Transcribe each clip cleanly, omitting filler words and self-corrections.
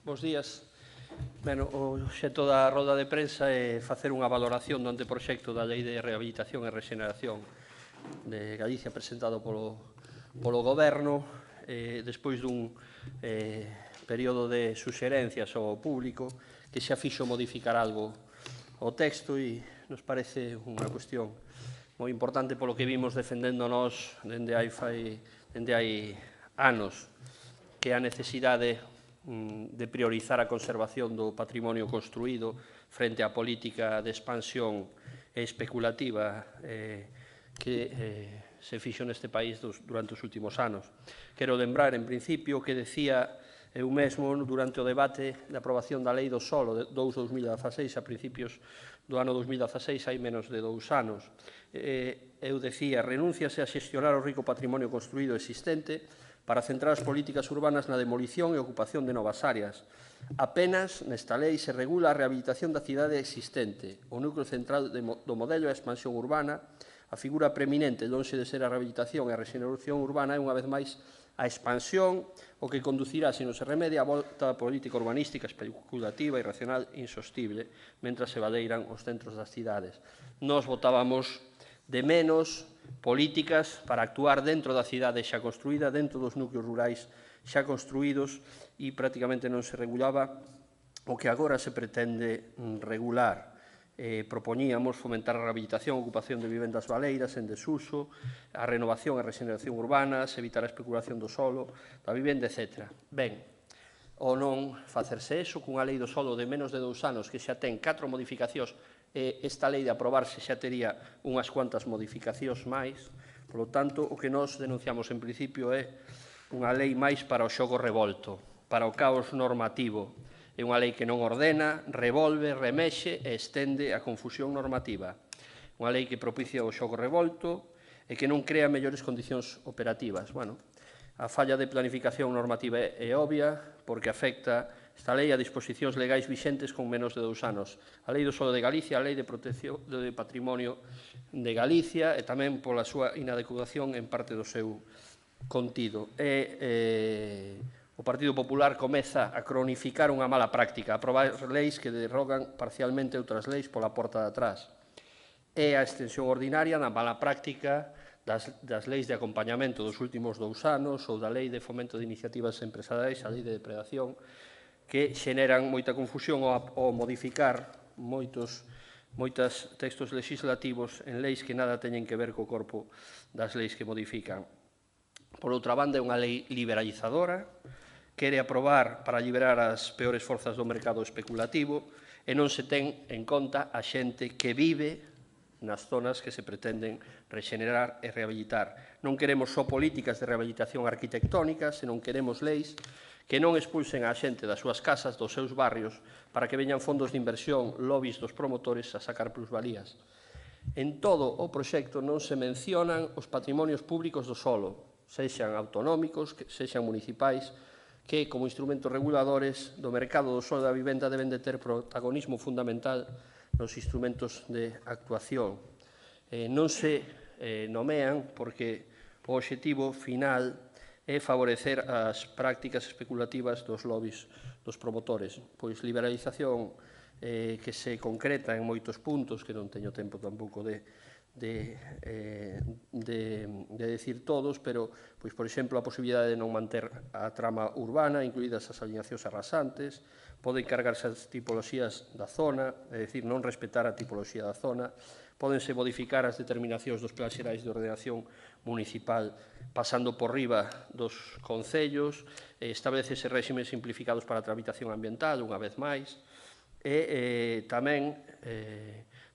Bos días. O xeto da roda de prensa é facer unha valoración do anteproxecto da Lei de Rehabilitación e Rexeneración de Galicia presentado polo Goberno despois dun período de suxerencias ao público que xa fixo modificar algo o texto e nos parece unha cuestión moi importante polo que vimos defendendo nós dende hai anos, que é a necesidade de priorizar a conservación do patrimonio construído frente á política de expansión especulativa que se fixo neste país durante os últimos anos. Quero lembrar, en principio, que decía eu mesmo durante o debate de aprobación da Lei do Solo 2-2016, a principios do ano 2016, hai menos de 2 anos. Eu decía, renúnciase a xestionar o rico patrimonio construído existente para centrar as políticas urbanas na demolición e ocupación de novas áreas. Apenas nesta lei se regula a rehabilitación da cidade existente. O núcleo central do modelo é a expansión urbana. A figura preeminente, lonxe de ser a rehabilitación e a rexeneración urbana, é unha vez máis a expansión, o que conducirá, se non se remedia, a volta da política urbanística especulativa, irracional e insostible, mentre se badeiran os centros das cidades. Nós votábamos de menos políticas para actuar dentro da cidade xa construída, dentro dos núcleos rurais xa construídos e prácticamente non se regulaba o que agora se pretende regular. Propoñíamos fomentar a rehabilitación e ocupación de vivendas baleiras en desuso, a renovación e rexeneración urbanas, evitar a especulación do solo, da vivenda, etc. Ben, ou non facerse eso cunha lei do solo de menos de 2 anos que xa ten 4 modificacións e esta lei de aprobarse xa tería unhas cuantas modificacións máis. Por lo tanto, o que nós denunciamos en principio é unha lei máis para o xogo revolto, para o caos normativo. É unha lei que non ordena, revolve, remexe e estende a confusión normativa. Unha lei que propicia o xogo revolto e que non crea mellores condicións operativas. A falla de planificación normativa é obvia porque afecta esta lei a disposicións legais vixentes con menos de 2 anos. A Lei do Solo de Galicia, a Lei de Protección de Patrimonio de Galicia e tamén pola súa inadecuación en parte do seu contido. O Partido Popular comeza a cronificar unha mala práctica, a aprobar leis que derrogan parcialmente outras leis pola porta de atrás. É a extensión ordinaria da mala práctica das leis de acompañamento dos últimos 2 anos ou da Lei de Fomento de Iniciativas Empresariais, a Lei de Depredación, que xeneran moita confusión ao modificar moitos textos legislativos en leis que nada teñen que ver co corpo das leis que modifican. Por outra banda, é unha lei liberalizadora, quere aprobar para liberar as peores forzas do mercado especulativo e non se ten en conta a xente que vive nas zonas que se pretenden rexenerar e rehabilitar. Non queremos só políticas de rehabilitación arquitectónica, senón queremos leis que non expulsen a xente das súas casas, dos seus barrios, para que veñan fondos de inversión, lobbies dos promotores a sacar plusvalías. En todo o proxecto non se mencionan os patrimonios públicos do solo, sexan autonómicos, sexan municipais, que, como instrumentos reguladores do mercado do solo da vivenda, deben de ter protagonismo fundamental nos instrumentos de actuación. Non se nomean porque o obxectivo final é favorecer as prácticas especulativas dos lobbies dos promotores. Pois liberalización que se concreta en moitos puntos, que non teño tempo tampouco de decir todos, pero, por exemplo, a posibilidade de non manter a trama urbana, incluídas as alineacións arrasantes, poden cargarse as tipoloxías da zona, é dicir, non respetar a tipoloxía da zona, pódense modificar as determinacións dos plans xerais de ordenación municipal pasando por riba dos concellos, establecese réximes simplificados para a tramitación ambiental, unha vez máis, e tamén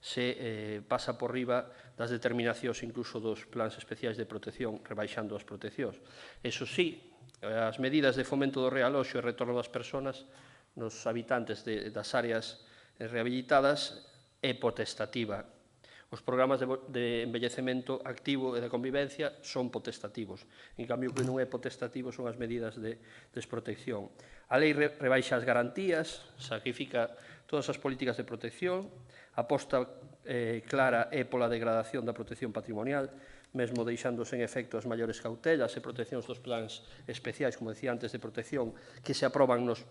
se pasa por riba das determinacións incluso dos plans especiais de protección, rebaixando as proteccións. Eso sí, as medidas de fomento do realoxo e retorno das persoas nos habitantes das áreas rehabilitadas é potestativa. Os programas de envellecemento activo e de convivencia son potestativos. En cambio, o que non é potestativo son as medidas de desprotección. A lei rebaixa as garantías, sacrifica todas as políticas de protección, aposta clara é pola degradación da protección patrimonial, mesmo deixándose en efecto as maiores cautelas e proteccións dos plans especiais, como decía antes, de protección, que se aproban nos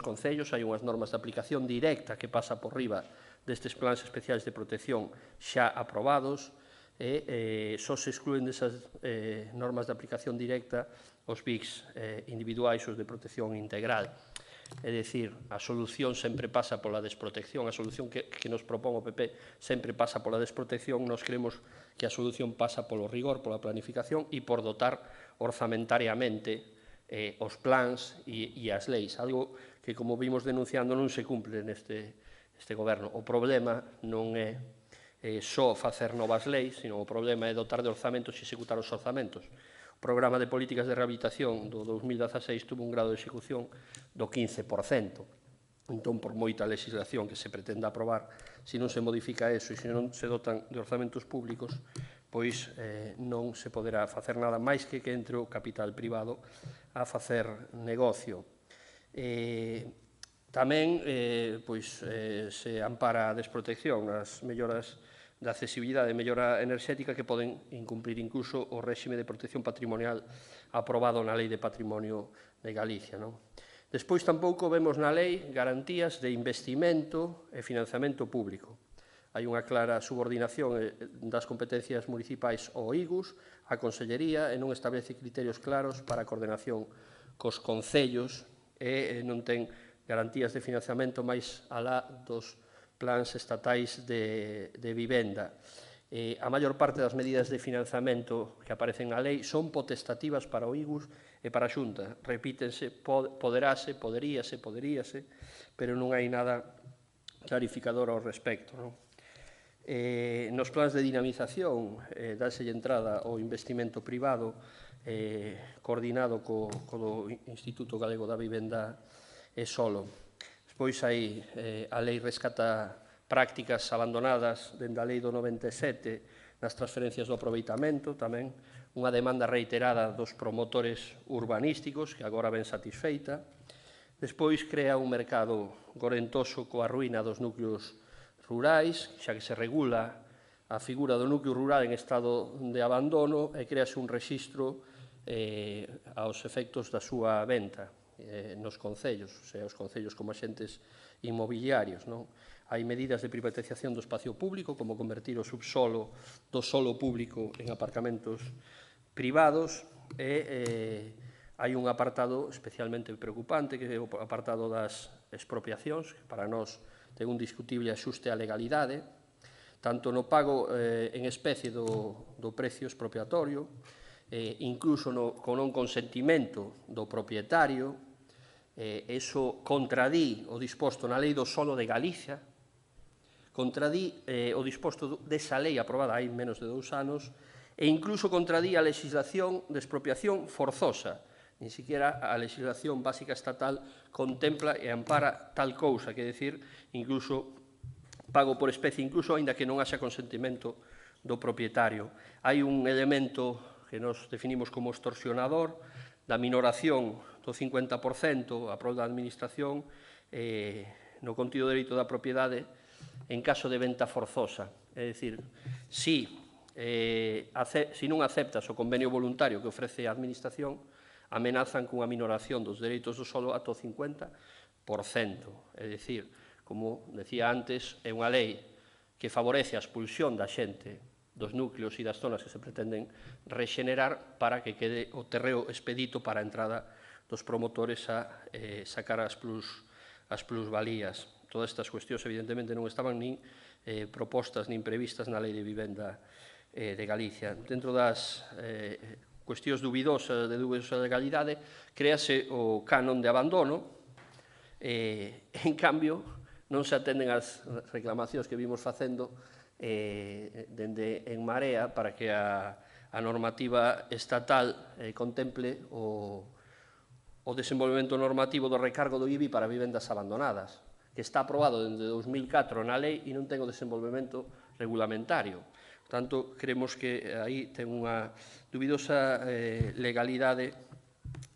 concellos. Hai unhas normas de aplicación directa que pasa por riba destes plans especiais de protección xa aprobados, e só se excluen desas normas de aplicación directa os BICs individuais, os de protección integral. É dicir, a solución sempre pasa pola desprotección, a solución que nos propón o PP sempre pasa pola desprotección. Nos creemos que a solución pasa polo rigor, pola planificación e por dotar orzamentariamente os plans e as leis, algo que, como vimos denunciando, non se cumple neste goberno. O problema non é só facer novas leis, sino o problema é dotar de orzamentos e executar os orzamentos. O programa de políticas de rehabilitación do 2016 tuvo un grado de execución do 15%. Entón, por moita legislación que se pretenda aprobar, se non se modifica eso e se non se dotan de orzamentos públicos, pois non se poderá facer nada máis que entre o capital privado a facer negocio. Tamén se ampara a desprotección, as melloras da accesibilidade e mellora enerxética que poden incumplir incluso o réxime de protección patrimonial aprobado na Lei de Patrimonio de Galicia. Despois tampouco vemos na lei garantías de investimento e financiamento público. Hai unha clara subordinación das competencias municipais ao IGUS, á Consellería, e non establece criterios claros para a coordenación cos concellos e non ten garantías de financiamento máis alá dos plans estatais de vivenda. A maior parte das medidas de financiamento que aparecen na lei son potestativas para o IGUS e para a Xunta. Repítense, poderáse, poderíase, pero non hai nada clarificador ao respecto. Nos plans de dinamización dáse entrada ao investimento privado coordinado co Instituto Galego da Vivenda e solo. Despois hai a lei rescata prácticas abandonadas dende a lei do 97 nas transferencias do aproveitamento, tamén unha demanda reiterada dos promotores urbanísticos, que agora ven satisfeita. Despois crea un mercado gorentoso coa ruína dos núcleos rurais, xa que se regula a figura do núcleo rural en estado de abandono e crease un rexistro aos efectos da súa venta nos concellos, ou sea, os concellos como axentes inmobiliarios. Hai medidas de privatización do espacio público, como convertir o subsolo do solo público en aparcamentos privados, e hai un apartado especialmente preocupante, que é o apartado das expropiacións, que para nós ten un discutible axuste á legalidade, tanto no pago en especie do precio expropiatorio, incluso con un consentimento do propietario. Eso contradí o disposto na lei do solo de Galicia, contradí o disposto desa lei aprobada hai menos de 2 anos, e incluso contradí a legislación de expropiación forzosa. Ni siquiera a legislación básica estatal contempla e ampara tal cousa, que decir, incluso pago por especie, incluso aínda que non haxa consentimento do propietario. Hai un elemento que nos definimos como extorsionador, da minoración do 50% a prol da administración no contido do dereito da propiedade en caso de venta forzosa. É dicir, se non aceptas o convenio voluntario que ofrece a administración, amenazan cunha minoración dos dereitos do solo ata o 50%. É dicir, como decía antes, é unha lei que favorece a expulsión da xente dos núcleos e das zonas que se pretenden rexenerar para que quede o terreo expedito para a entrada dos promotores a sacar as plusvalías. Todas estas cuestións, evidentemente, non estaban nin propostas nin previstas na Lei de Vivenda de Galicia. Dentro das cuestións dubidosas de dubidosa legalidade, créase o canon de abandono. En cambio, non se atenden as reclamacións que vimos facendo dende En Marea para que a normativa estatal contemple o desenvolvemento normativo do recargo do IBI para vivendas abandonadas, que está aprobado dende 2004 na lei e non ten o desenvolvemento regulamentario. Por tanto, creemos que aí ten unha dubidosa legalidade,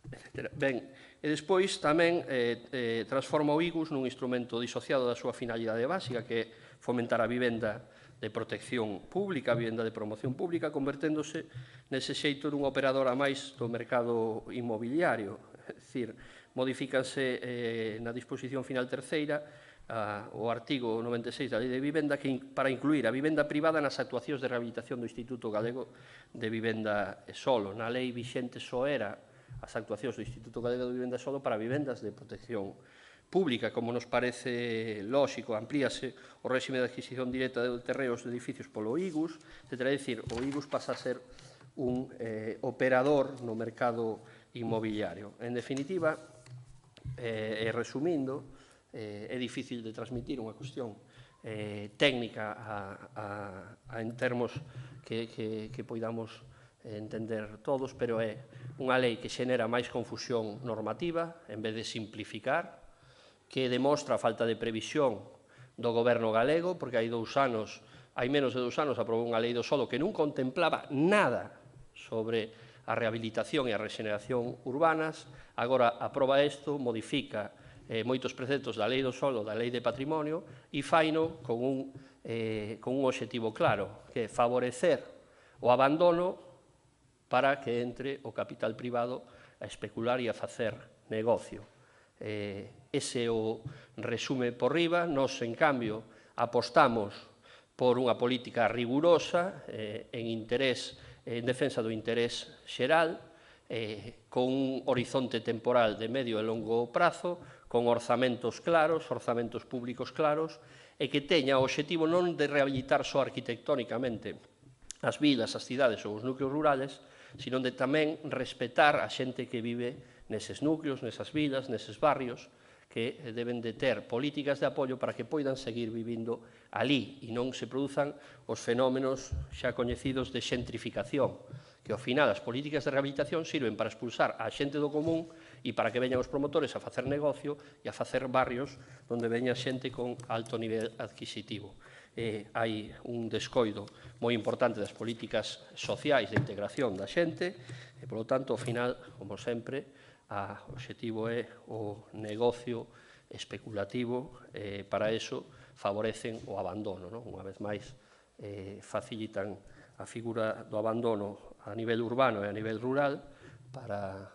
etc. Ben, e despois tamén transforma o IGUS nun instrumento disociado da súa finalidade básica, que é fomentar a vivenda de protección pública, a vivenda de promoción pública, converténdose nese xeito dun operador a máis do mercado inmobiliario. É dicir, modifícanse na disposición final terceira o artigo 96 da Lei de Vivenda para incluir a vivenda privada nas actuacións de rehabilitación do Instituto Galego de Vivenda e Solo. Na lei vixente só era as actuacións do Instituto Galego de Vivenda e Solo para vivendas de protección pública. Como nos parece lóxico, amplíase o réxime de adquisición directa de terreos de edificios polo IGUS, etc. É dicir, o IGUS pasa a ser un operador no mercado inmobiliario. En definitiva, e resumindo, é difícil de transmitir unha cuestión técnica en termos que poidamos entender todos, pero é unha lei que xenera máis confusión normativa en vez de simplificar, que demostra a falta de previsión do goberno galego, porque hai menos de 2 anos aprobou unha lei do solo que non contemplaba nada sobre a rehabilitación e a rexeneración urbanas, agora aproba isto, modifica moitos preceptos da Lei do Solo, da Lei de Patrimonio, e faino con un obxectivo claro, que é favorecer o abandono para que entre o capital privado a especular e a facer negocio. Ese é o resume por riba. Nós, en cambio, apostamos por unha política rigurosa en defensa do interés xeral, con un horizonte temporal de medio e longo prazo, con orzamentos claros, orzamentos públicos claros, e que teña o obxectivo non de rehabilitar só arquitectónicamente as vilas, as cidades ou os núcleos rurales, sino de tamén respetar a xente que vive neses núcleos, nesas vilas, neses barrios, que deben de ter políticas de apoio para que poidan seguir vivindo alí e non se produzan os fenómenos xa coñecidos de xentrificación, que ao final as políticas de rehabilitación sirven para expulsar a xente do común e para que veñan os promotores a facer negocio e a facer barrios onde veña xente con alto nivel adquisitivo. Hai un descoido moi importante das políticas sociais de integración da xente e, polo tanto, ao final, como sempre, o obxectivo é o negocio especulativo. Para iso favorecen o abandono. Unha vez máis, facilitan a figura do abandono a nivel urbano e a nivel rural para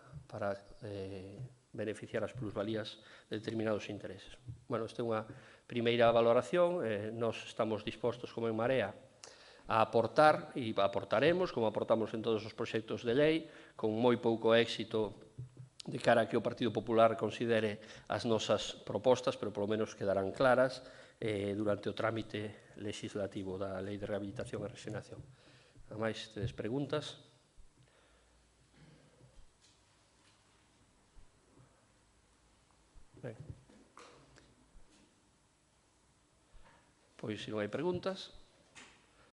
beneficiar as plusvalías de determinados intereses. Esta é unha primeira valoración. Nós estamos dispostos, como en Marea, a aportar, e aportaremos, como aportamos en todos os proxectos de lei, con moi pouco éxito de cara a que o Partido Popular considere as nosas propostas, pero polo menos quedarán claras durante o trámite legislativo da Lei de Rehabilitación e Rexeneración. A máis, tedes preguntas? Ben. Pois, se non hai preguntas,